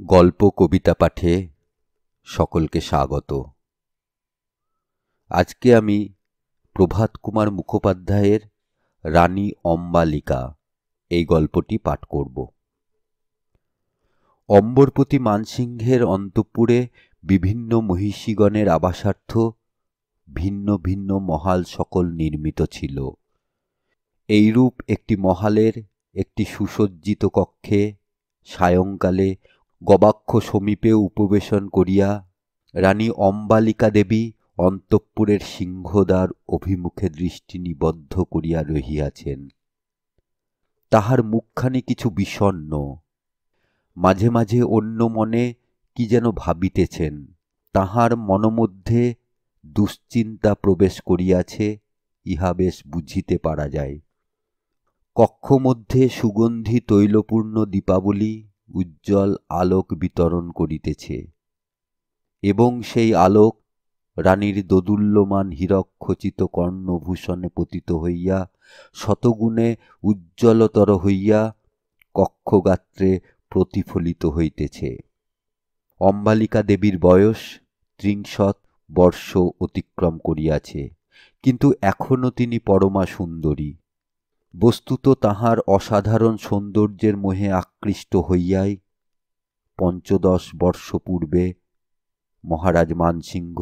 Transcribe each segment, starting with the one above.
গল্প কবিতা পাঠে সকলকে স্বাগত। আজকে আমি প্রভাত কুমার মুখোপাধ্যায়ের রানী অম্বালিকা এই গল্পটি পাঠ করব। অম্বরপতি মানসিংহের অন্তঃপুরে বিভিন্ন মহিষীগণের আবাসার্থ ভিন্ন ভিন্ন মহাল সকল নির্মিত ছিল। এইরূপ একটি মহালের একটি সুসজ্জিত কক্ষে সায়ংকালে গবাক্ষ সমীপে উপবেশন করিয়া রানী অম্বালিকা দেবী অন্তঃপুরের সিংহদ্বার অভিমুখে দৃষ্টি নিবদ্ধ করিয়া রহিয়াছেন। তাহার মুখখানি কিছু বিষণ্ণ, মাঝে মাঝে অন্য মনে কি যেন ভাবিতেছেন। তাহার মনোমধ্যে দুশ্চিন্তা প্রবেশ করিয়াছে, ইহা বেশ বুঝিতে পারা যায়। কক্ষমধ্যে সুগন্ধি তৈলপূর্ণ দীপাবলি উজ্জ্বল আলোক বিতরণ করিতেছে, এবং সেই আলোক রানীর দোদুল্যমান হীরকখচিত কর্ণভূষণে পতিত হইয়া শতগুণে উজ্জ্বলতর হইয়া কক্ষগাত্রে প্রতিফলিত হইতেছে। অম্বালিকা দেবীর বয়স 63 বর্ষ অতিক্রম করিয়াছে, কিন্তু এখনও তিনি পরমা সুন্দরী। বস্তুত তাহার অসাধারণ সৌন্দর্যের মোহে আকৃষ্ট হইয়াই 15 বর্ষ পূর্বে মহারাজ মানসিংহ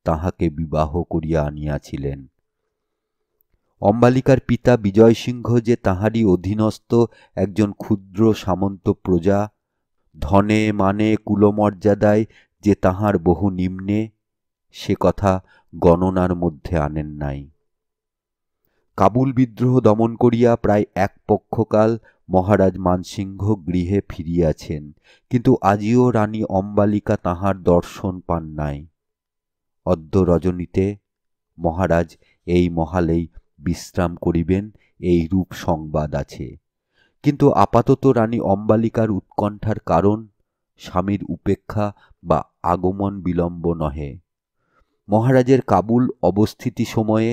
তাহাকে বিবাহ করিয়া আনিয়াছিলেন। অম্বালিকার পিতা বিজয়সিংহ যে তাহারই অধীনস্থ একজন ক্ষুদ্র সামন্ত প্রজা, ধনে মানে কুলমর্যাদায় যে তাহার বহু নিম্নে, সে কথা গণনার মধ্যে আনেন নাই। কাবুল বিদ্রোহ দমন করিয়া প্রায় এক পক্ষকাল মহারাজ মানসিংহ গৃহে ফিরিয়াছেন, কিন্তু আজিও রানী অম্বালিকা তাহার দর্শন পান নাই। অদ্য রজনীতে মহারাজ এই মহালেই বিশ্রাম করিবেন, এই রূপ সংবাদ আছে। কিন্তু আপাতত রানী অম্বালিকার উৎকণ্ঠার কারণ স্বামীর উপেক্ষা বা আগমন বিলম্ব নহে। মহারাজের কাবুল অবস্থিতি সময়ে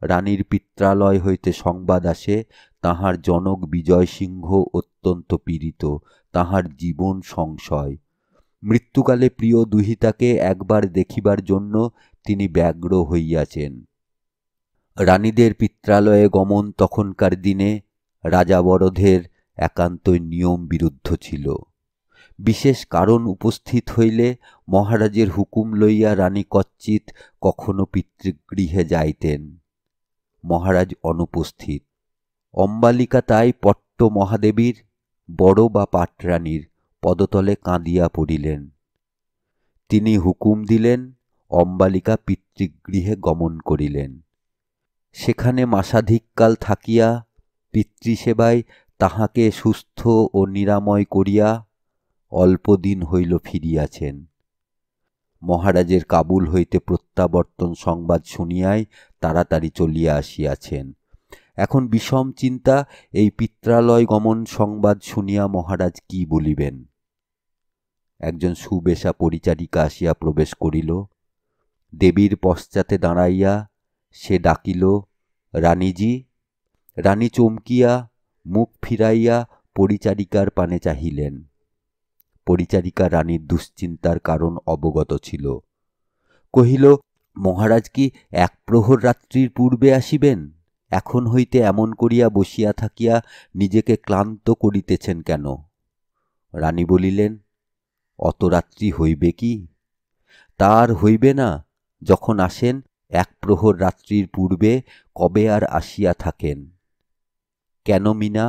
রানীর পিত্রালয় হইতে সংবাদ আসে, তাহার জনক বিজয়সিংহ অত্যন্ত পীড়িত, তাহার জীবন সংশয়। মৃত্যুকালে প্রিয় দুহিতাকে একবার দেখিবার জন্য তিনি ব্যগ্র হইয়াছেন। রানীদের পিত্রালয়ে গমন তখনকার দিনে রাজাবরধের একান্তই নিয়ম বিরুদ্ধ ছিল। বিশেষ কারণ উপস্থিত হইলে মহারাজের হুকুম লইয়া রানী কচ্চিৎ কখনো পিতৃগৃহে যাইতেন। মহারাজ অনুপস্থিত। অম্বালিকা তাই পট্ট মহাদেবীর বড় বা পাটরানীর পদতলে কাঁদিয়া পড়িলেন। তিনি হুকুম দিলেন, অম্বালিকা পিতৃগৃহে গমন করিলেন। সেখানে মাসাধিককাল থাকিয়া পিতৃসেবায় তাহাকে সুস্থ ও নিরাময় করিয়া অল্পদিন হইল ফিরিয়াছেন। মহারাজের কাবুল হইতে প্রত্যাবর্তন সংবাদ শুনিয়াই তাড়াতাড়ি চলিয়া আসিয়াছেন। এখন বিষম চিন্তা, এই পিত্রালয় গমন সংবাদ শুনিয়া মহারাজ কি বলিবেন। একজন সুবেশা পরিচারিকা আসিয়া প্রবেশ করিল। দেবীর পশ্চাতে দাঁড়াইয়া সে ডাকিল, রানীজি। রানী চমকিয়া মুখ ফিরাইয়া পরিচারিকার পানে চাহিলেন। পরিচারিকা রানীর দুশ্চিন্তার কারণ অবগত ছিল। কহিল, মহারাজ কি এক প্রহর রাত্রির পূর্বে আসিবেন? এখন হইতে এমন করিয়া বসিয়া থাকিয়া নিজেকে ক্লান্ত করিতেছেন কেন? রানী বলিলেন, অত রাত্রি হইবে কি? তার হইবে না। যখন আসেন এক প্রহর রাত্রির পূর্বে কবে আর আসিয়া থাকেন? কেন মিনা?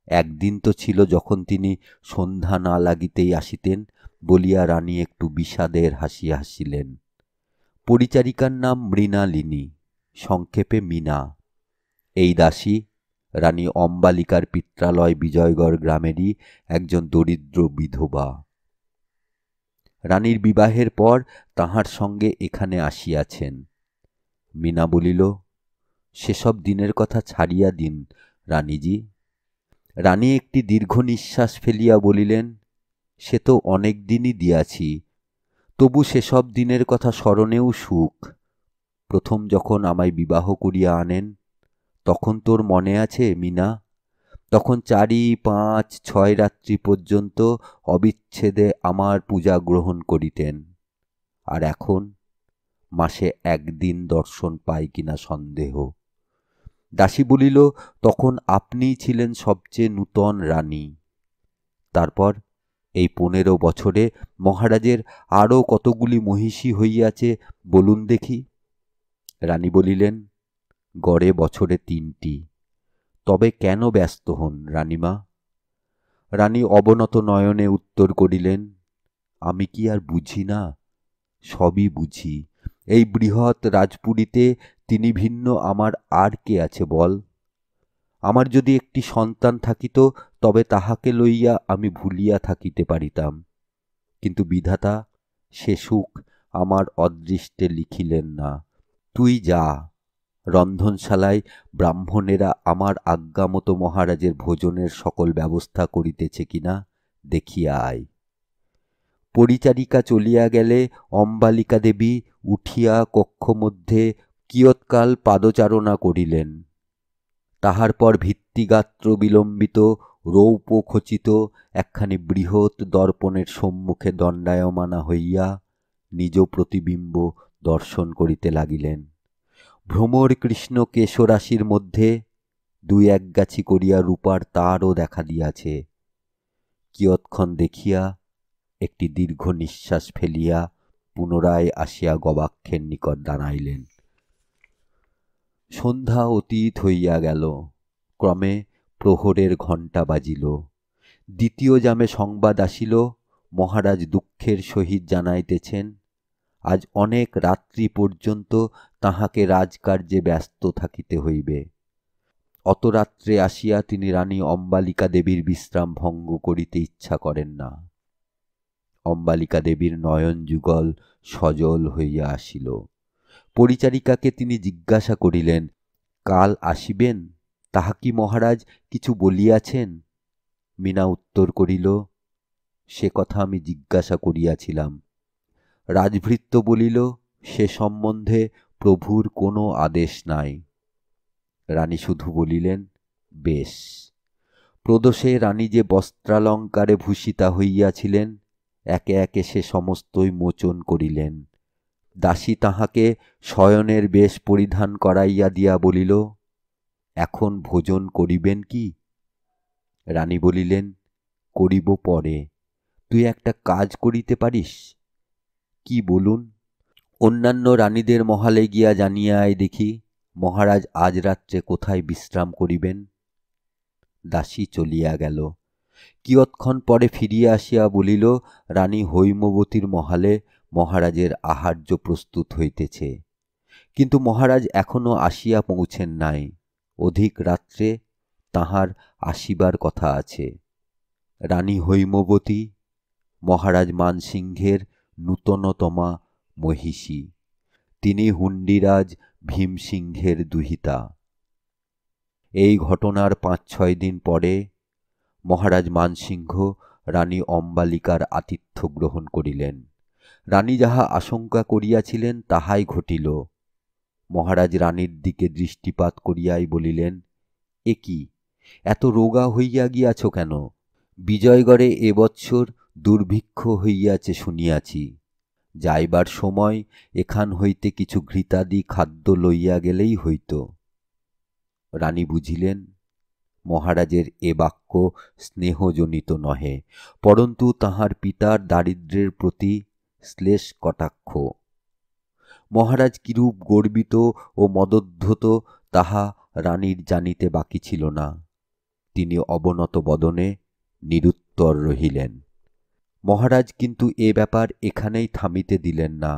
একদিন তো ছিল যখন তিনি সন্ধ্যা না লাগিতেই আসিতেন, বলিয়া রানী একটু বিষাদের হাসি হাসিলেন। পরিচারিকার নাম মৃণালিনী, সংক্ষেপে মিনা। এই দাসী রানী অম্বালিকার পিত্রালয় বিজয়গড় গ্রামেরই একজন দরিদ্র বিধবা। রানীর বিবাহের পর তাহার সঙ্গে এখানে আসিয়াছেন। মিনা বলিল, সেসব দিনের কথা ছাড়িয়া দিন রানীজি। রানী একটি দীর্ঘ নিঃশ্বাস ফেলিয়া বলিলেন, সে তো অনেক দিনই দিয়াছি, তবু সেসব দিনের কথা স্মরণেও সুখ। প্রথম যখন আমায় বিবাহ করিয়া আনেন, তখন তোর মনে আছে মিনা? তখন 4, 5, 6 রাত্রি পর্যন্ত অবিচ্ছেদে আমার পূজা গ্রহণ করিতেন। আর এখন মাসে 1 দিন দর্শন পাই কিনা সন্দেহ। দাসী বলিল, তখন আপনিই ছিলেন সবচেয়ে নূতন রানী। তারপর এই 15 বছরে মহারাজের আরও কতগুলি মহিষী হইয়াছে বলুন দেখি। রানী বলিলেন, গড়ে বছরে 3টি। তবে কেন ব্যস্ত হন রানীমা? রানী অবনত নয়নে উত্তর করিলেন, আমি কি আর বুঝি না? সবই বুঝি। এই বৃহৎ রাজপুরীতে তিনি ভিন্ন আমার আর কে আছে বল? আমার যদি একটি সন্তান থাকিত, তবে তাহাকে লইয়া আমি ভুলিয়া থাকিতে পারিতাম। কিন্তু বিধাতা সে সুখ আমার অদৃষ্টে লিখিলেন না। তুই যা, রন্ধনশালায় ব্রাহ্মণেরা আমার আজ্ঞামতো মহারাজের ভোজনের সকল ব্যবস্থা করিতেছে কিনা দেখিয়া আয়। পরিচারিকা চলিয়া গেলে অম্বালিকা দেবী উঠিয়া কক্ষমধ্যে কিয়ৎকাল পাদচারণা করিলেন। তাহার পর ভিত্তিগাত্র বিলম্বিত রৌপ খচিত একখানি বৃহৎ দর্পণের সম্মুখে দণ্ডায়মানা হইয়া নিজ প্রতিবিম্ব দর্শন করিতে লাগিলেন। ভ্রমর কৃষ্ণ কেশরাশির মধ্যে 2-1 গাছি করিয়া রূপার তারও দেখা দিয়াছে। কিয়ৎক্ষণ দেখিয়া একটি দীর্ঘ নিঃশ্বাস ফেলিয়া পুনরায় আসিয়া গবাক্ষের নিকট দাঁড়াইলেন। সন্ধ্যা অতীত হইয়া গেল। ক্রমে প্রহরের ঘণ্টা বাজিল। দ্বিতীয় যামে সংবাদ আসিল, মহারাজ দুঃখের সহিত জানাইতেছেন, আজ অনেক রাত্রি পর্যন্ত তাহাকে রাজকার্যে ব্যস্ত থাকিতে হইবে। অত রাত্রে আসিয়া তিনি রানী অম্বালিকা দেবীর বিশ্রাম ভঙ্গ করিতে ইচ্ছা করেন না। অম্বালিকা দেবীর নয়ন যুগল সজল হইয়া আসিল। পরিচারিকাকে তিনি জিজ্ঞাসা করিলেন, কাল আসিবেন, তাহা কি মহারাজ কিছু বলিয়াছেন? মীনা উত্তর করিল, সে কথা আমি জিজ্ঞাসা করিয়াছিলাম। রাজভৃত্য বলিল, সে সম্বন্ধে প্রভুর কোনো আদেশ নাই। রানী শুধু বলিলেন, বেশ। প্রদোষে রানী যে বস্ত্রালঙ্কারে ভূষিতা হইয়াছিলেন, একে একে সে সমস্তই মোচন করিলেন। দাসী তাহাকে শয়নের বেশ পরিধান করাইয়া দিয়া বলিল, এখন ভোজন করিবেন কি? রানী বলিলেন, করিব পরে। তুই একটা কাজ করিতে পারিস? কি বলুন? অন্যান্য রানীদের মহালে গিয়া জানিয়া আয় দেখি, মহারাজ আজ রাত্রে কোথায় বিশ্রাম করিবেন। দাসী চলিয়া গেল। কিয়ৎক্ষণ পরে ফিরিয়া আসিয়া বলিল, রানী হৈমবতীর মহালে মহারাজের আহার্য প্রস্তুত হইতেছে, কিন্তু মহারাজ এখনো আসিয়া পৌঁছেন নাই। অধিক রাত্রে তাহার আসিবার কথা আছে। রানী হৈমবতী মহারাজ মানসিংহের নূতনতমা মহিষী। তিনি হুন্ডিরাজ ভীমসিংহের দুহিতা। এই ঘটনার 5-6 দিন পরে মহারাজ মানসিংহ রানী অম্বালিকার আতিথ্য গ্রহণ করিলেন। রানী যাহা আশঙ্কা করিয়াছিলেন তাহাই ঘটিল। মহারাজ রানীর দিকে দৃষ্টিপাত করিয়াই বলিলেন, এ কি, এত রোগা হইয়া গিয়াছ কেন? বিজয়গড়ে এবৎসর দুর্ভিক্ষ হইয়াছে শুনিয়াছি। যাইবার সময় এখান হইতে কিছু ঘৃতাদি খাদ্য লইয়া গেলেই হইত। রানী বুঝিলেন মহারাজের এ বাক্য স্নেহজনিত নহে, পরন্তু তাহার পিতার দারিদ্র্যের প্রতি শ্লেষ কটাক্ষ। মহারাজ কিরূপ গর্বিত ও মদোদ্ধত তাহা রানীর জানিতে বাকি ছিল না। তিনি অবনত বদনে নিরুত্তর রহিলেন। মহারাজ কিন্তু এ ব্যাপার এখানেই থামিতে দিলেন না।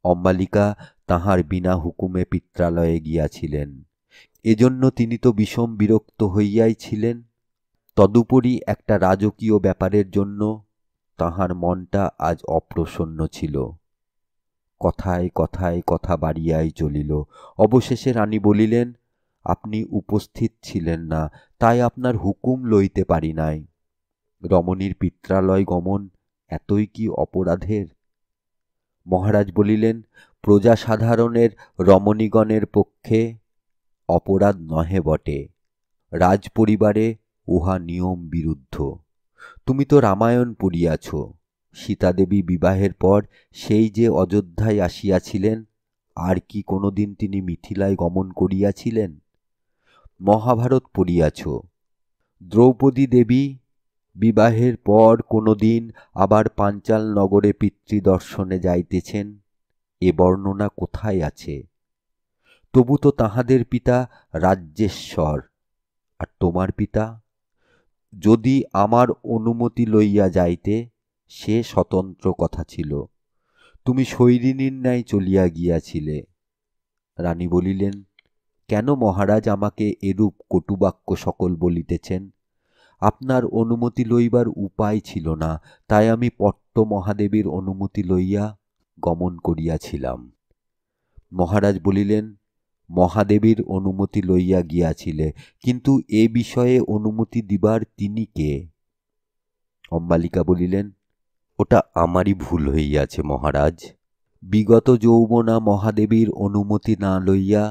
অম্বালিকা তাহার বিনা হুকুমে পিত্রালয়ে গিয়াছিলেন, এজন্য তিনি তো বিষম বিরক্ত হইয়াই ছিলেন। তদুপরি একটা রাজকীয় ব্যাপারের জন্য তাহার মনটা আজ অপ্রসন্ন ছিল। কথায় কথায় কথা বাড়িয়াই চলিল। অবশেষে রানী বলিলেন, আপনি উপস্থিত ছিলেন না, তাই আপনার হুকুম লইতে পারি নাই। রমণীর পিত্রালয় গমন এতই কি অপরাধের? মহারাজ বলিলেন, প্রজা সাধারণের রমণীগণের পক্ষে অপরাধ নহে বটে, রাজপরিবারে উহা নিয়ম বিরুদ্ধ। তুমি তো রামায়ণ পড়িয়াছ। সীতাদেবী বিবাহের পর সেই যে অযোধ্যায় আসিয়াছিলেন, আর কি কোনোদিন তিনি মিথিলায় গমন করিয়াছিলেন? মহাভারত পড়িয়াছ। দ্রৌপদী দেবী বিবাহের পর কোনোদিন আবার পাঞ্চাল নগরে পিতৃদর্শনে যাইতেছেন, এ বর্ণনা কোথায় আছে? তবু তো তাহাদের পিতা রাজ্যেশ্বর, আর তোমার পিতা? যদি আমার অনুমতি লইয়া যাইতে, সে স্বতন্ত্র কথা ছিল। তুমি শৈরিনীর ন্যায় চলিয়া গিয়াছিলে। রানী বলিলেন, কেন মহারাজ আমাকে এরূপ কটুবাক্য সকল বলিতেছেন? আপনার অনুমতি লইবার উপায় ছিল না, তাই আমি পট্ট মহাদেবীর অনুমতি লইয়া গমন করিয়াছিলাম। মহারাজ বলিলেন, মহাদেবীর অনুমতি লইয়া গিয়াছিলে, কিন্তু এ বিষয়ে অনুমতি দিবার তিনি কে? অম্বালিকা বলিলেন, ওটা আমারই ভুল হইয়াছে মহারাজ। বিগত যৌবনা মহাদেবীর অনুমতি না লইয়া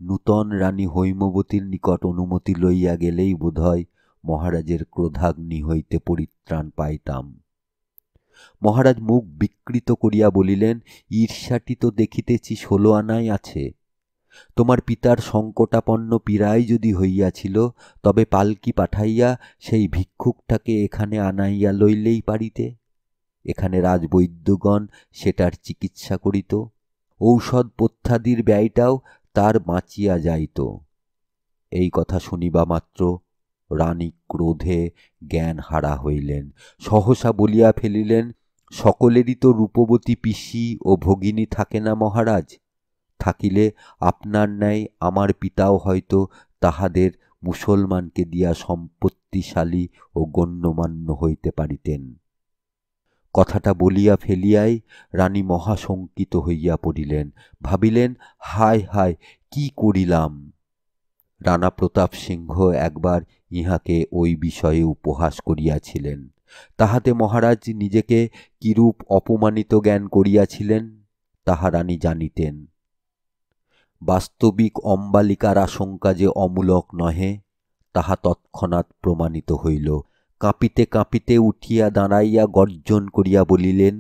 নূতন রানী হৈমবতীর নিকট অনুমতি লইয়া গেলেই বোধহয় মহারাজের ক্রোধাগ্নি হইতে পরিত্রাণ পাইতাম। মহারাজ মুখ বিকৃত করিয়া বলিলেন, ঈর্ষাটি তো দেখিতেছি 16 আনায় আছে। তোমার পিতার সংকটাপন্ন পীড়াই যদি হইয়াছিল, তবে পালকি পাঠাইয়া সেই ভিক্ষুকটাকে এখানে আনাইয়া লইলেই পারিতে। এখানে রাজবৈদ্যগণ সেটার চিকিৎসা করিত, ঔষধ পথ্যাদির ব্যয়টাও তার বাঁচিয়া যাইত। এই কথা শুনিবা মাত্র রানী ক্রোধে জ্ঞান হারা হইলেন। সহসা বলিয়া ফেলিলেন, সকলেরই তো রূপবতী পিসি ও ভগিনী থাকে না মহারাজ। থাকিলে আপনার ন্যায় আমার পিতাও হয়তো তাহাদের মুসলমানকে দিয়া সম্পত্তিশালী ও গণ্যমান্য হইতে পারিতেন। কথাটা বলিয়া ফেলিয়াই রানী মহাশঙ্কিত হইয়া পড়িলেন। ভাবিলেন, হায় হায়, কি করিলাম! রানা প্রতাপ সিংহ একবার ইহাকে ওই বিষয়ে উপহাস করিয়াছিলেন। তাহাতে মহারাজ নিজেকে কিরূপ অপমানিত জ্ঞান করিয়াছিলেন, তাহা রানী জানিতেন। বাস্তবিক অম্বালিকার আশঙ্কা যে অমূলক নহে, তাহা তৎক্ষণাৎ প্রমাণিত হইল। কাঁপিতে কাঁপিতে উঠিয়া দাঁড়াইয়া গর্জন করিয়া বলিলেন,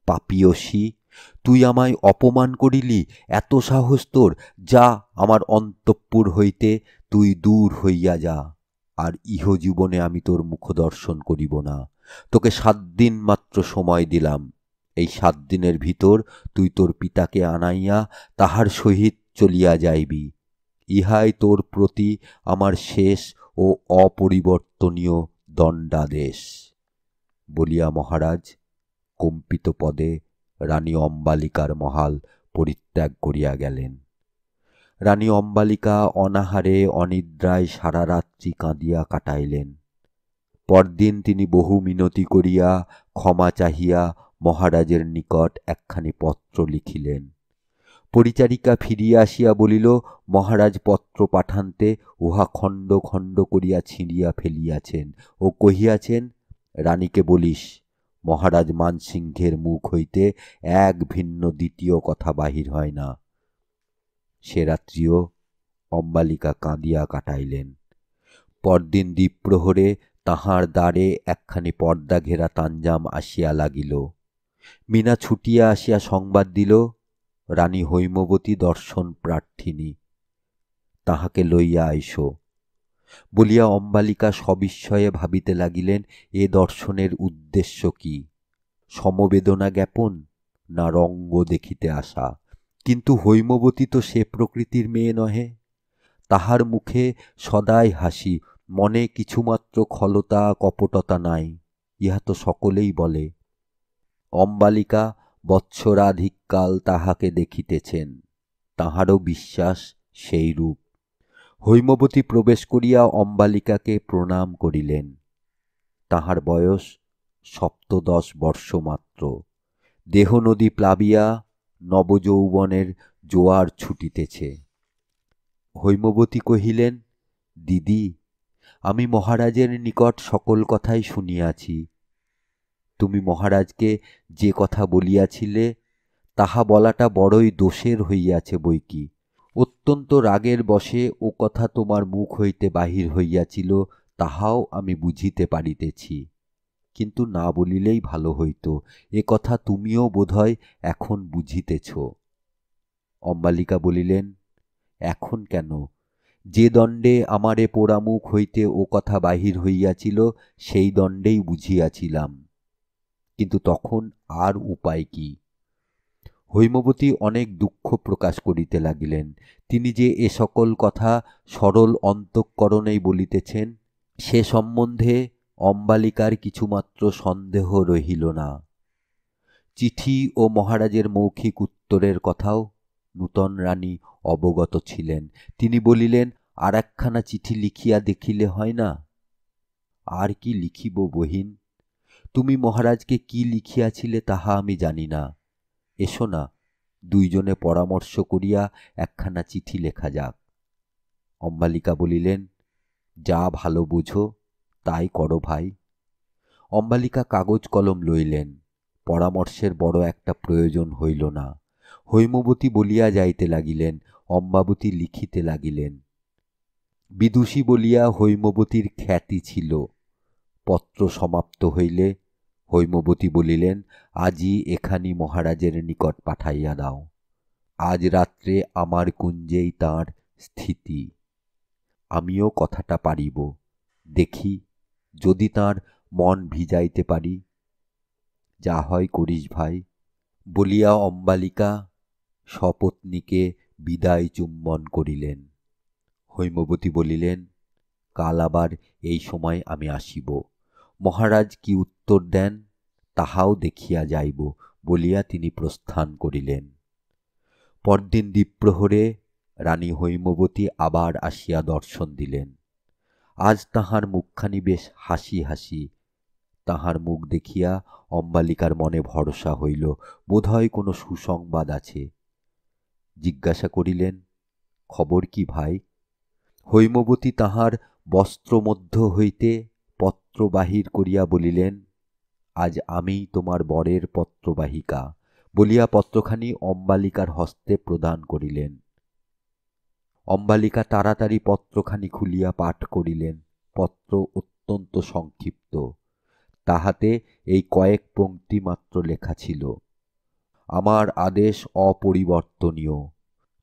পাপিয়সী, তুই আমায় অপমান করিলি! এত সাহস তোর! যা, আমার অন্তঃপুর হইতে তুই দূর হইয়া যা। আর ইহজীবনে আমি তোর মুখদর্শন করিব না। তোকে 7 দিন মাত্র সময় দিলাম। এই 7 দিনের ভিতর তুই তোর পিতাকে আনাইয়া তাহার সহিত চলিয়া যাইবি। ইহাই তোর প্রতি আমার শেষ ও অপরিবর্তনীয় দণ্ডাদেশ। বলিয়া মহারাজ কম্পিত পদে রানী অম্বালিকার মহাল পরিত্যাগ করিয়া গেলেন। রানী অম্বালিকা অনাহারে অনিদ্রায় সারা রাত্রি কাঁদিয়া কাটাইলেন। পরদিন তিনি বহু মিনতি করিয়া ক্ষমা চাহিয়া মহারাজের নিকট একখানি পত্র লিখিলেন। পরিচারিকা ফিরিয়া আসিয়া বলিল, মহারাজ পত্র পাঠান্তে উহা খণ্ড খণ্ড করিয়া ছিঁড়িয়া ফেলিয়াছেন ও কহিয়াছেন, রানীকে বলিস মহারাজ মানসিংহের মুখ হইতে এক ভিন্ন দ্বিতীয় কথা বাহির হয় না। সে রাত্রিও অম্বালিকা কাঁদিয়া কাটাইলেন। পরদিন দ্বীপ্রহরে তাহার দ্বারে একখানি পর্দা ঘেরা তাঞ্জাম আসিয়া লাগিল। মীনা ছুটিয়া আসিয়া সংবাদ দিল, রানী হৈমবতী দর্শন প্রার্থিনী, তাহাকে লইয়া আইসো। বলিয়া অম্বালিকা সবিস্ময়ে ভাবিতে লাগিলেন, এ দর্শনের উদ্দেশ্য কি? সমবেদনা জ্ঞাপন না রঙ্গ দেখিতে আসা? কিন্তু হৈমবতী তো সে প্রকৃতির মেয়ে নহে। তাহার মুখে সদাই হাসি, মনে কিছুমাত্র খলতা কপটতা নাই, ইহা তো সকলেই বলে। অম্বালিকা বৎসরাধিককাল তাহাকে দেখিতেছেন, তাহারও বিশ্বাস সেই রূপ। হৈমবতী প্রবেশ করিয়া অম্বালিকাকে প্রণাম করিলেন। তাহার বয়স 17 বর্ষ মাত্র। দেহ নদী প্লাবিয়া নবযৌবনের জোয়ার ছুটিতেছে। হৈমবতী কহিলেন, দিদি, আমি মহারাজের নিকট সকল কথাই শুনিয়াছি। তুমি মহারাজকে যে কথা বলিয়াছিলে, তাহা বলাটা বড়ই দোষের হইয়াছে বৈকি। অত্যন্ত রাগের বশে ও কথা তোমার মুখ হইতে বাহির হইয়াছিল, তাহাও আমি বুঝিতে পারিতেছি। কিন্তু না বলিলেই ভালো হইত, এ কথা তুমিও বোধহয় এখন বুঝিতেছ। অম্বালিকা বলিলেন, এখন কেন? যে দণ্ডে আমারে পোড়া মুখ হইতে ও কথা বাহির হইয়াছিল, সেই দণ্ডেই বুঝিয়াছিলাম। কিন্তু তখন আর উপায় কি? হৈমবতী অনেক দুঃখ প্রকাশ করিতে লাগিলেন। তিনি যে এ সকল কথা সরল অন্তঃকরণেই বলিতেছেন, সে সম্বন্ধে অম্বালিকার কিছুমাত্র সন্দেহ রহিল না। চিঠি ও মহারাজের মৌখিক উত্তরের কথাও নূতন রানী অবগত ছিলেন। তিনি বলিলেন, আর একখানা চিঠি লিখিয়া দেখিলে হয় না? আর কি লিখিব বহিন? তুমি মহারাজকে কি লিখিয়াছিলে তাহা আমি জানি না। এসো না, দুইজনে পরামর্শ করিয়া একখানা চিঠি লেখা যাক। অম্বালিকা বলিলেন, যা ভালো বুঝো তাই করো ভাই। অম্বালিকা কাগজ কলম লইলেন। পরামর্শের বড় একটা প্রয়োজন হইল না। হৈমবতী বলিয়া যাইতে লাগিলেন, অম্বাবতী লিখিতে লাগিলেন। বিদুষী বলিয়া হৈমবতীর খ্যাতি ছিল। পত্র সমাপ্ত হইলে হৈমবতী বলিলেন, আজই এখানি মহারাজের নিকট পাঠাইয়া দাও। আজ রাত্রে আমার কুঞ্জেই তাঁর স্থিতি। আমিও কথাটা পারিব, দেখি যদি তাঁর মন ভিজাইতে পারি। যা হয় করিস ভাই। বলিয়া অম্বালিকা সপত্নীকে বিদায় চুম্বন করিলেন। হৈমবতী বলিলেন, কাল আবার এই সময় আমি আসিব। মহারাজ কি উত্তর দেন তাহাও দেখিয়া যাইব, বলিয়া তিনি প্রস্থান করিলেন। পরদিন দ্বীপ্রহরে রানী হৈমবতী আবার আসিয়া দর্শন দিলেন। আজ তাহার মুখখানি বেশ হাসি হাসি। তাহার মুখ দেখিয়া অম্বালিকার মনে ভরসা হইল, বোধহয় কোনো সুসংবাদ আছে। জিজ্ঞাসা করিলেন, খবর কি ভাই? হৈমবতী তাহার বস্ত্রমধ্য হইতে পত্র বাহির করিয়া বলিলেন, আজ আমিই তোমার বরের পত্রবাহিকা, বলিয়া পত্রখানি অম্বালিকার হস্তে প্রদান করিলেন। অম্বালিকা তাড়াতাড়ি পত্রখানি খুলিয়া পাঠ করিলেন। পত্র অত্যন্ত সংক্ষিপ্ত। তাহাতে এই কয়েক পংক্তি মাত্র লেখা ছিল, আমার আদেশ অপরিবর্তনীয়।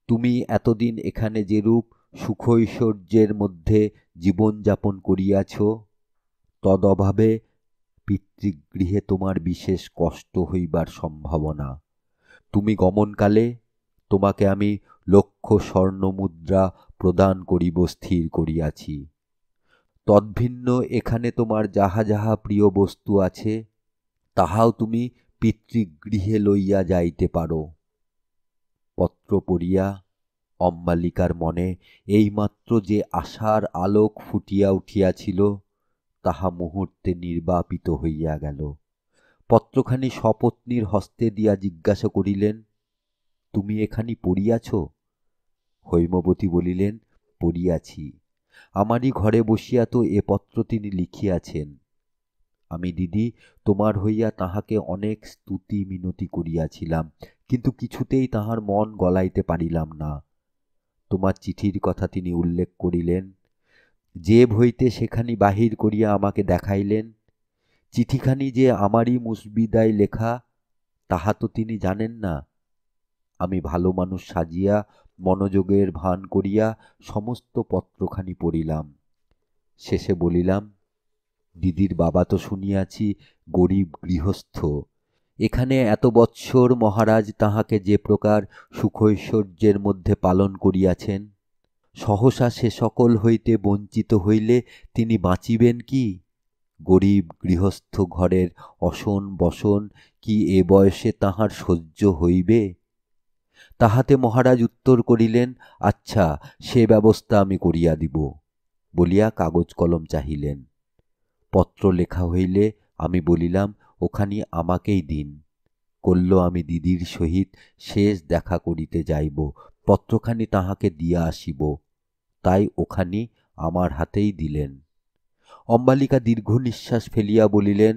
তুমি এতদিন এখানে যেরূপ সুখৈশ্বর্যের মধ্যে জীবনযাপন করিয়াছ, তদভাবে পিতৃগৃহে তোমার বিশেষ কষ্ট হইবার সম্ভাবনা। তুমি গমনকালে তোমাকে আমি 1,00,000 স্বর্ণমুদ্রা প্রদান করিব স্থির করিয়াছি। তদ্ভিন্ন এখানে তোমার যাহা যাহা প্রিয় বস্তু আছে, তাহাও তুমি পিতৃগৃহে লইয়া যাইতে পারো। পত্র পড়িয়া অম্বালিকার মনে এইমাত্র যে আশার আলোক ফুটিয়া উঠিয়াছিল, তাহা মুহূর্তে নির্বাপিত হইয়া গেল। পত্রখানি সপত্নীর হস্তে দিয়া জিজ্ঞাসা করিলেন, তুমি এখানি পড়িয়াছ? হৈমবতী বলিলেন, পড়িয়াছি। আমারই ঘরে বসিয়া তো এ পত্র তিনি লিখিয়াছেন। আমি দিদি তোমার হইয়া তাহাকে অনেক স্তুতি মিনতি করিয়াছিলাম, কিন্তু কিছুতেই তাহার মন গলাইতে পারিলাম না। তোমার চিঠির কথা তিনি উল্লেখ করিলেন, জেব হইতে সেখানি বাহির করিয়া আমাকে দেখাইলেন। চিঠিখানি যে আমারই মুসবিদায় লেখা, তাহা তো তিনি জানেন না। আমি ভালো মানুষ সাজিয়া মনোযোগের ভান করিয়া সমস্ত পত্রখানি পড়িলাম। শেষে বলিলাম, দিদির বাবা তো শুনিয়াছি গরিব গৃহস্থ। এখানে এত বৎসর মহারাজ তাহাকে যে প্রকার সুখৈশ্বর্যের মধ্যে পালন করিয়াছেন, সহসা সে সকল হইতে বঞ্চিত হইলে তিনি বাঁচিবেন কি? গরিব গৃহস্থ ঘরের অসন বসন কি এ বয়সে তাহার সহ্য হইবে? তাহাতে মহারাজ উত্তর করিলেন, আচ্ছা, সে ব্যবস্থা আমি করিয়া দিব, বলিয়া কাগজ কলম চাহিলেন। পত্র লেখা হইলে আমি বলিলাম, ওখানি আমাকেই দিন। কল্য আমি দিদির সহিত শেষ দেখা করিতে যাইব, পত্রখানি তাহাকে দিয়া আসিব। তাই ওখানি আমার হাতেই দিলেন। অম্বালিকা দীর্ঘ নিঃশ্বাস ফেলিয়া বলিলেন,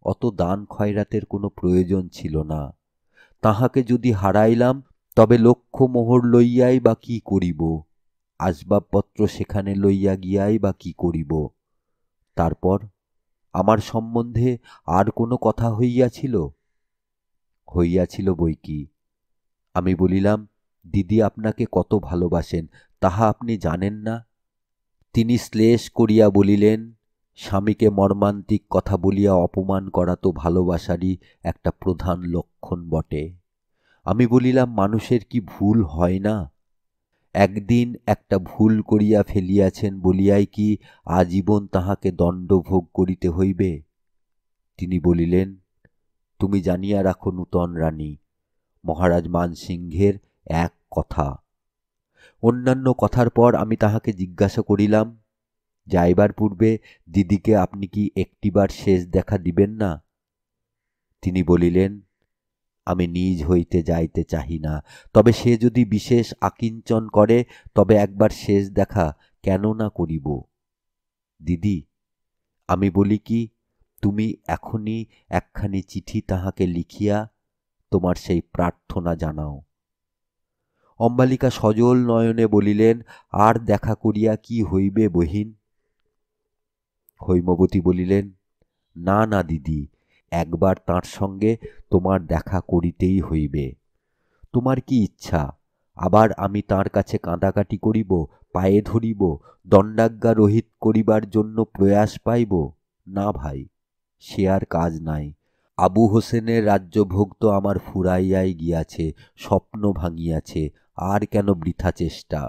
অত দান খয়রাতের কোনো প্রয়োজন ছিল না। তাহাকে যদি হারাইলাম তবে লক্ষ মোহর লইয়াই বা কি করিব, আসবাবপত্র সেখানে লইয়া গিয়াই বা কি করিব। তারপর আমার সম্বন্ধে আর কোনো কথা হইয়াছিল? হইয়াছিল বৈকি। আমি বলিলাম, দিদি আপনাকে কত ভালোবাসেন তাহা আপনি জানেন না? তিনি শ্লেষ করিয়া বলিলেন, স্বামীকে মর্মান্তিক কথা বলিয়া অপমান করা তো ভালোবাসারই একটা প্রধান লক্ষণ বটে। আমি বলিলাম, মানুষের কি ভুল হয় না? একদিন একটা ভুল করিয়া ফেলিয়াছেন বলিয়াই কি আজীবন তাহাকে দণ্ড ভোগ করিতে হইবে? তিনি বলিলেন, তুমি জানিয়া রাখো নূতন রানী, মহারাজ মানসিংহের এক কথা। অন্যান্য কথার পর আমি তাহাকে জিজ্ঞাসা করিলাম, যাইবার পূর্বে দিদিকে আপনি কি একটিবার শেষ দেখা দিবেন না? তিনি বলিলেন, আমি নিজ হইতে যাইতে চাহি না, তবে সে যদি বিশেষ আকিঞ্চন করে তবে একবার শেষ দেখা কেন না করিব। দিদি, আমি বলি কি, তুমি এখনই একখানি চিঠি তাহাকে লিখিয়া তোমার সেই প্রার্থনা জানাও। অম্বালিকা সজল নয়নে বলিলেন, আর দেখা করিয়া কি হইবে বহিন? হৈমবতী বলিলেন, না না দিদি, একবার তাঁর সঙ্গে তোমার দেখা করিতেই হইবে। তোমার কি ইচ্ছা আবার আমি তাঁর কাছে কাঁদাকাটি করিব, পায়ে ধরিব, দণ্ডাজ্ঞা রহিত করিবার জন্য প্রয়াস পাইব? না ভাই, সে আর কাজ নাই। আবু হোসেনের রাজ্যভোগ তো আমার ফুরাইয়াই গিয়াছে, স্বপ্ন ভাঙিয়াছে, আর কেন বৃথা চেষ্টা?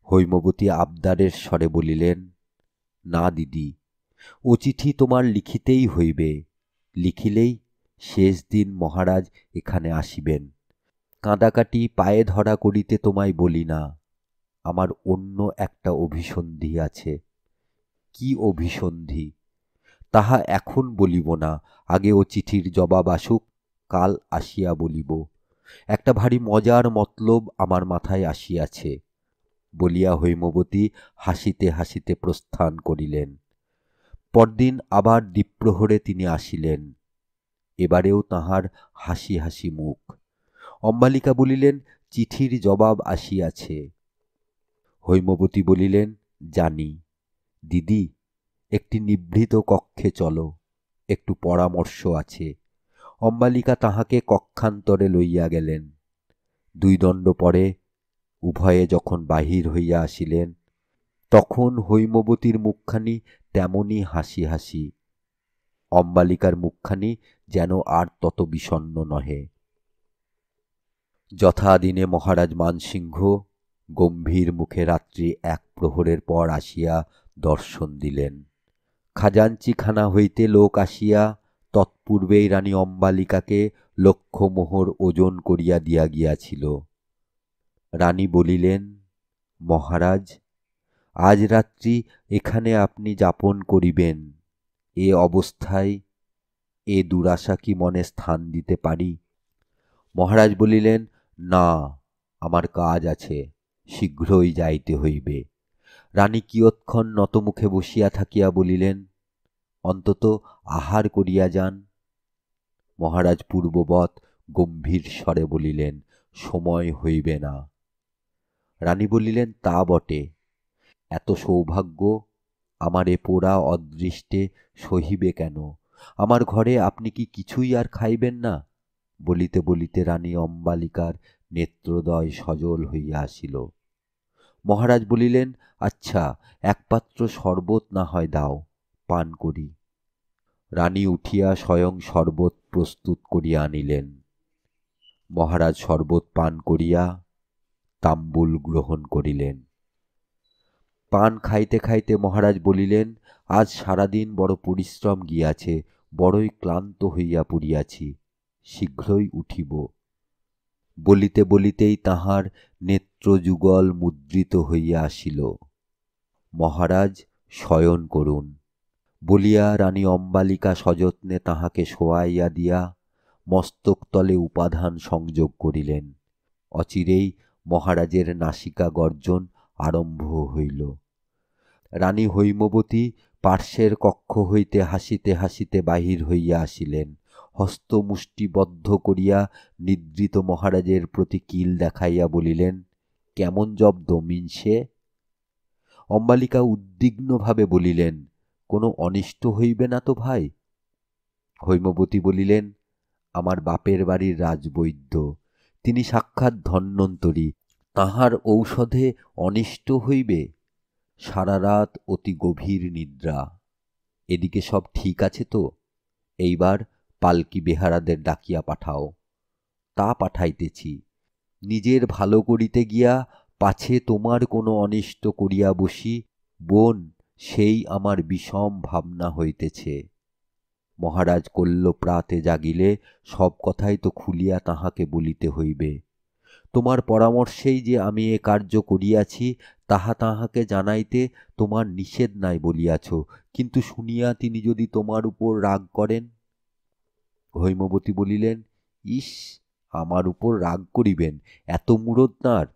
হৈমবতী আবদারের স্বরে বলিলেন, না দিদি, ও চিঠি তোমার লিখিতেই হইবে। লিখিলেই শেষ দিন মহারাজ এখানে আসিবেন। কাঁদাকাটি পায়ে ধরা করিতে তোমায় বলি না, আমার অন্য একটা অভিসন্ধি আছে। কি অভিসন্ধি? তাহা এখন বলিব না, আগে ও চিঠির জবাব আসুক, কাল আসিয়া বলিব। একটা ভারী মজার মতলব আমার মাথায় আসিয়াছে, বলিয়া হৈমবতী হাসিতে হাসিতে প্রস্থান করিলেন। পরদিন আবার দ্বীপ্রহরে তিনি আসিলেন। এবারেও তাহার হাসি হাসি মুখ। অম্বালিকা বলিলেন, চিঠির জবাব আসিয়াছে। হৈমবতী বলিলেন, জানি। দিদি, একটি নিভৃত কক্ষে চলো, একটু পরামর্শ আছে। অম্বালিকা তাহাকে কক্ষান্তরে লইয়া গেলেন। 2 দণ্ড পরে উভয়ে যখন বাহির হইয়া আসিলেন, তখন হৈমবতীর মুখখানি তেমনি হাসি হাসি, অম্বালিকার মুখখানি যেন আর তত বিষণ্ণ নহে। যথাদিনে মহারাজ মানসিংহ গম্ভীর মুখে রাত্রি 1 প্রহরের পর আসিয়া দর্শন দিলেন। খাজাঞ্চিখানা হইতে লোক আসিয়া তৎপূর্বেই রানী অম্বালিকাকে লক্ষ মোহর ওজন করিয়া দিয়া গিয়াছিল। রানী বলিলেন, মহারাজ, আজ রাত্রি এখানে আপনি যাপন করিবেন। এ অবস্থায় এ দুরাশা কি মনে স্থান দিতে পারি? মহারাজ বলিলেন, না, আমার কাজ আছে, শীঘ্রই যাইতে হইবে। রানী কিয়ৎক্ষণ নতমুখে বসিয়া থাকিয়া বলিলেন, অন্তত আহার করিয়া যান। মহারাজ পূর্ববৎ গম্ভীর স্বরে বলিলেন, সময় হইবে না। রানী বলিলেন, তা বটে, এত সৌভাগ্য আমার এ পোড়া অদৃষ্টে সহিবে কেন? আমার ঘরে আপনি কি কিছুই আর খাইবেন না? বলিতে বলিতে রানী অম্বালিকার নেত্রদ্বয় সজল হইয়া আসিল। মহারাজ বলিলেন, আচ্ছা, 1 পাত্র শরবত না হয় দাও, পান করি। রানী উঠিয়া স্বয়ং শরবত প্রস্তুত করিয়া আনিলেন। মহারাজ শরবত পান করিয়া তাম্বুল গ্রহণ করিলেন। পান খাইতে খাইতে মহারাজ বলিলেন, আজ সারাদিন বড় পরিশ্রম গিয়াছে, বড়ই ক্লান্ত হইয়া পড়িয়াছি, শীঘ্রই উঠিব। বলিতে বলিতেই তাহার নেত্রযুগল মুদ্রিত হইয়া আসিল। মহারাজ, শয়ন করুন বলিয়া রানী অম্বালিকা সযত্নে তাহাকে শোয়াইয়া দিয়া মস্তকতলে উপাধান সংযোগ করিলেন। অচিরেই মহারাজের নাসিকা গর্জন আরম্ভ হইল। রানী হৈমবতী পার্শ্বের কক্ষ হইতে হাসিতে হাসিতে বাহির হইয়া আসিলেন। হস্তমুষ্টিবদ্ধ করিয়া নিদ্রিত মহারাজের প্রতি কিল দেখাইয়া বলিলেন, কেমন জব্দ মিনসে? অম্বালিকা উদ্বিগ্নভাবে বলিলেন, কোনো অনিষ্ট হইবে না তো ভাই? হৈমবতী বলিলেন, আমার বাপের বাড়ির রাজবৈদ্য, তিনি সাক্ষাৎ ধন্বন্তরী, তাহার ঔষধে অনিষ্ট হইবে? সারা রাত অতি গভীর নিদ্রা। এদিকে সব ঠিক আছে তো? এইবার পালকি বেহারাদের ডাকিয়া পাঠাও। তা পাঠাইতেছি। নিজের ভালো করিতে গিয়া পাছে তোমার কোনো অনিষ্ট করিয়া বসি, বোন, সেই আমার বিষম ভাবনা হইতেছে। মহারাজ কল্লপ্রাতে জাগিলে সব কথাই তো খুলিয়া তাহাকে বলিতে হইবে। তোমার পরামর্শেই যে আমি এ কার্য করিয়াছি তাহা তাহাকে জানাইতে তোমার নিষেধ নাই বলিয়াছ, কিন্তু শুনিয়া তিনি যদি তোমার উপর রাগ করেন? হৈমবতী বলিলেন, ইস, আমার উপর রাগ করিবেন? এত মুরদ তাঁর?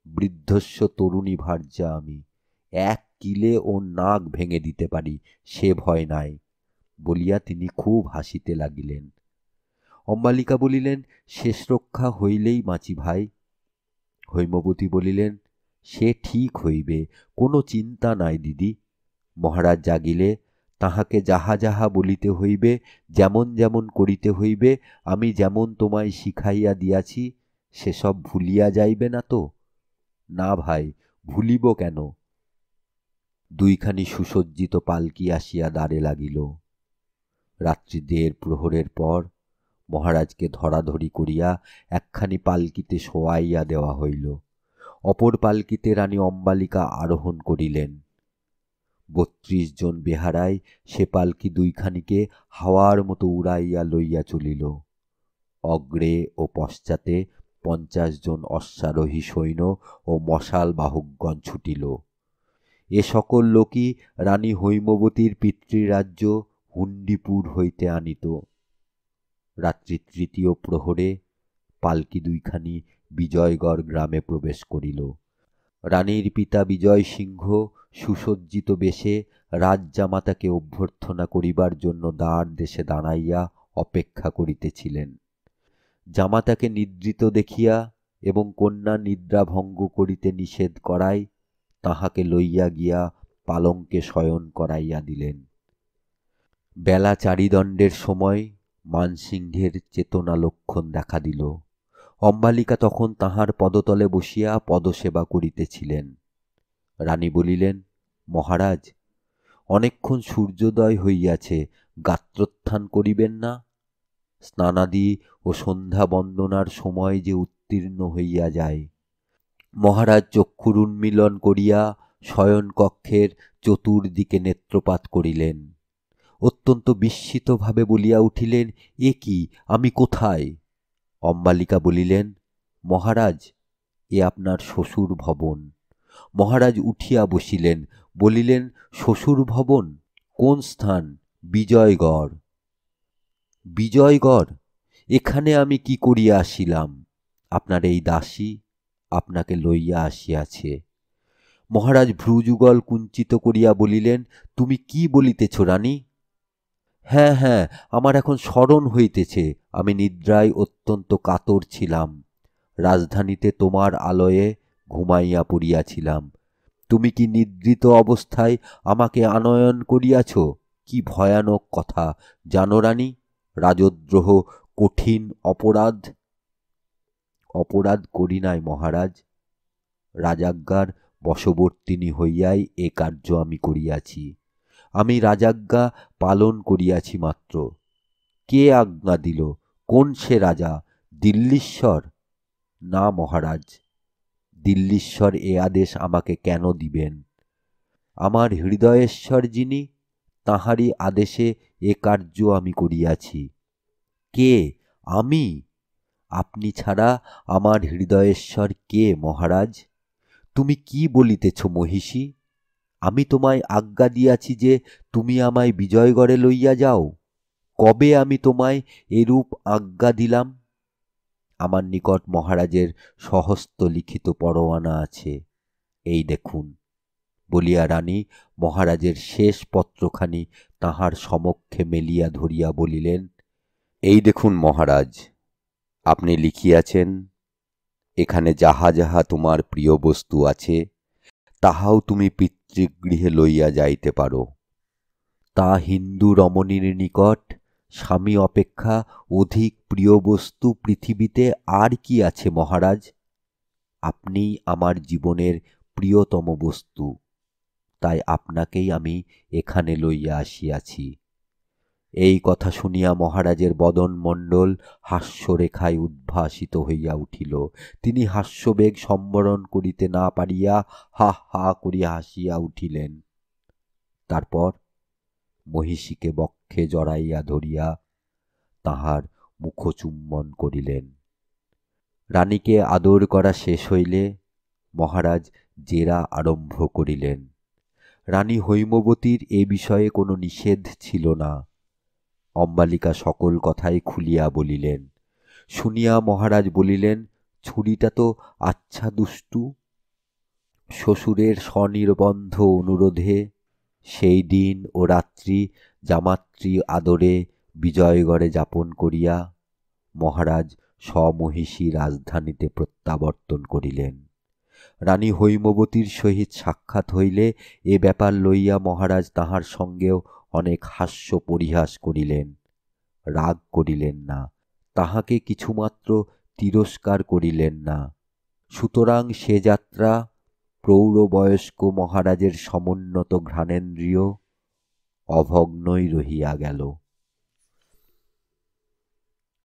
বৃদ্ধস্য তরুণী ভার্যা আমি, এক কিলে ও নাক ভেঙে দিতে পারি, সে ভয় নাই, বলিয়া তিনি খুব হাসিতে লাগিলেন। অম্বালিকা বলিলেন, শেষ রক্ষা হইলেই মাছি ভাই। হৈমবতী বলিলেন, সে ঠিক হইবে, কোনো চিন্তা নাই দিদি। মহারাজ জাগিলে তাহাকে যাহা যাহা বলিতে হইবে, যেমন যেমন করিতে হইবে, আমি যেমন তোমায় শিখাইয়া দিয়াছি, সেসব ভুলিয়া যাইবে না তো? না ভাই, ভুলিব কেন? দুইখানি সুসজ্জিত পালকি আসিয়া দ্বারে লাগিল। রাত্রি 1:30 প্রহরের পর মহারাজকে ধরাধরি করিয়া একখানি পালকিতে শোয়াইয়া দেওয়া হইল। অপর পালকিতে রানী অম্বালিকা আরোহণ করিলেন। 32 জন বেহারায় সে পালকি দুইখানিকে হাওয়ার মতো উড়াইয়া লইয়া চলিল। অগ্রে ও পশ্চাতে 50 জন অশ্বারোহী সৈন্য ও মশাল বাহকগণ ছুটিল। এ সকল লোকই রানী হৈমবতীর পিতৃরাজ্য হুন্ডিপুর হইতে আনিত। রাত্রি 3 প্রহরে পালকি দুইখানি বিজয়গড় গ্রামে প্রবেশ করিল। রানীর পিতা বিজয় সিংহ সুসজ্জিত বেশে রাজজামাতাকে অভ্যর্থনা করিবার জন্য দ্বার দেশে দাঁড়াইয়া অপেক্ষা করিতেছিলেন। জামাতাকে নিদ্রিত দেখিয়া এবং কন্যা নিদ্রা ভঙ্গ করিতে নিষেধ করায় তাহাকে লইয়া গিয়া পালঙ্কে শয়ন করাইয়া দিলেন। বেলা 4 সময় মানসিংহের চেতনা লক্ষণ দেখা দিল। অম্বালিকা তখন তাহার পদতলে বসিয়া পদসেবা করিতেছিলেন। রানী বলিলেন, মহারাজ, অনেকক্ষণ সূর্যোদয় হইয়াছে, গাত্রোত্থান করিবেন না? স্নানাদি ও সন্ধ্যা বন্দনার সময় যে উত্তীর্ণ হইয়া যায়। মহারাজ চক্ষুর উন্মীলন করিয়া শয়নকক্ষের চতুর্দিকে নেত্রপাত করিলেন। অত্যন্ত বিস্মিতভাবে বলিয়া উঠিলেন, এ কি, আমি কোথায়? অম্বালিকা বলিলেন, মহারাজ, এ আপনার শ্বশুর ভবন। মহারাজ উঠিয়া বসিলেন, বলিলেন, শ্বশুর ভবন? কোন স্থান? বিজয়গড়। বিজয়গড়? এখানে আমি কি করিয়া আসিলাম? আপনার এই দাসী আপনাকে লইয়া আসিয়াছে। মহারাজ ভ্রুযুগল কুঞ্চিত করিয়া বলিলেন, তুমি কি বলিতেছ রানী? হ্যাঁ হ্যাঁ, আমার এখন স্মরণ হইতেছে, আমি নিদ্রায় অত্যন্ত কাতর ছিলাম। রাজধানীতে তোমার আলয়ে ঘুমাইয়া পড়িয়াছিলাম। তুমি কি নিদ্রিত অবস্থায় আমাকে আনয়ন করিয়াছ? কি ভয়ানক কথা জানো রানী? রাজদ্রোহ কঠিন অপরাধ। অপরাধ করি নাই মহারাজ, রাজাজ্ঞার বশবর্তিনী হইয়াই এ কার্য আমি করিয়াছি। আমি রাজাজ্ঞা পালন করিয়াছি মাত্র। কে আজ্ঞা দিল? কোন সে রাজা? দিল্লীশ্বর? না মহারাজ, দিল্লীশ্বর এ আদেশ আমাকে কেন দিবেন? আমার হৃদয়েশ্বর যিনি, তাঁহারই আদেশে এ কার্য আমি করিয়াছি। কে? আমি? আপনি ছাড়া আমার হৃদয়েশ্বর কে মহারাজ? তুমি কি বলিতেছ মহিষী? আমি তোমায় আজ্ঞা দিয়াছি যে তুমি আমায় বিজয়গড়ে লইয়া যাও। কবে আমি তোমায় এরূপ আজ্ঞা দিলাম? আমার নিকট মহারাজের স্বহস্ত লিখিত পরোয়ানা আছে, এই দেখুন, বলিয়া রানী মহারাজের শেষ পত্রখানি তাহার সমক্ষে মেলিয়া ধরিয়া বলিলেন, এই দেখুন মহারাজ, আপনি লিখিয়াছেন, এখানে যাহা যাহা তোমার প্রিয় বস্তু আছে, তাহাও তুমি পিতৃগৃহে লইয়া যাইতে পারো। তা হিন্দু রমণীর নিকট স্বামী অপেক্ষা অধিক প্রিয় বস্তু পৃথিবীতে আর কি আছে মহারাজ? আপনিই আমার জীবনের প্রিয়তম বস্তু, তাই আপনাকেই আমি এখানে লইয়া আসিয়াছি। এই কথা শুনিয়া মহারাজের বদনমণ্ডল হাস্যরেখায় উদ্ভাসিত হইয়া উঠিল। তিনি হাস্যবেগ সম্বরণ করিতে না পারিয়া হা হা করিয়া হাসিয়া উঠিলেন। তারপর মহিষীকে বক্ষে জড়াইয়া ধরিয়া তাহার মুখচুম্বন করিলেন। রানীকে আদর করা শেষ হইলে মহারাজ জেরা আরম্ভ করিলেন। রানী হৈমবতীর এ বিষয়ে কোনো নিষেধ ছিল না। অম্বালিকা সকল কথাই খুলিয়া বলিলেন। শুনিয়া মহারাজ বলিলেন, ছুরিটা তো আচ্ছা দুষ্টু। শ্বশুরের স্বনির্বন্ধ অনুরোধে সেই দিন ও রাত্রি জামাত্রী আদরে বিজয়গড়ে যাপন করিয়া মহারাজ স্বমহিষী রাজধানীতে প্রত্যাবর্তন করিলেন। রানী হৈমবতীর সহিত সাক্ষাৎ হইলে এ ব্যাপার লইয়া মহারাজ তাহার সঙ্গেও অনেক হাস্য পরিহাস করিলেন। রাগ করিলেন না, তাহাকে কিছুমাত্র তিরস্কার করিলেন না। সুতরাং সে যাত্রা প্রৌঢ়বয়স্ক মহারাজের সমুন্নত ঘ্রাণেন্দ্রিয় অভগ্নই রহিয়া গেল।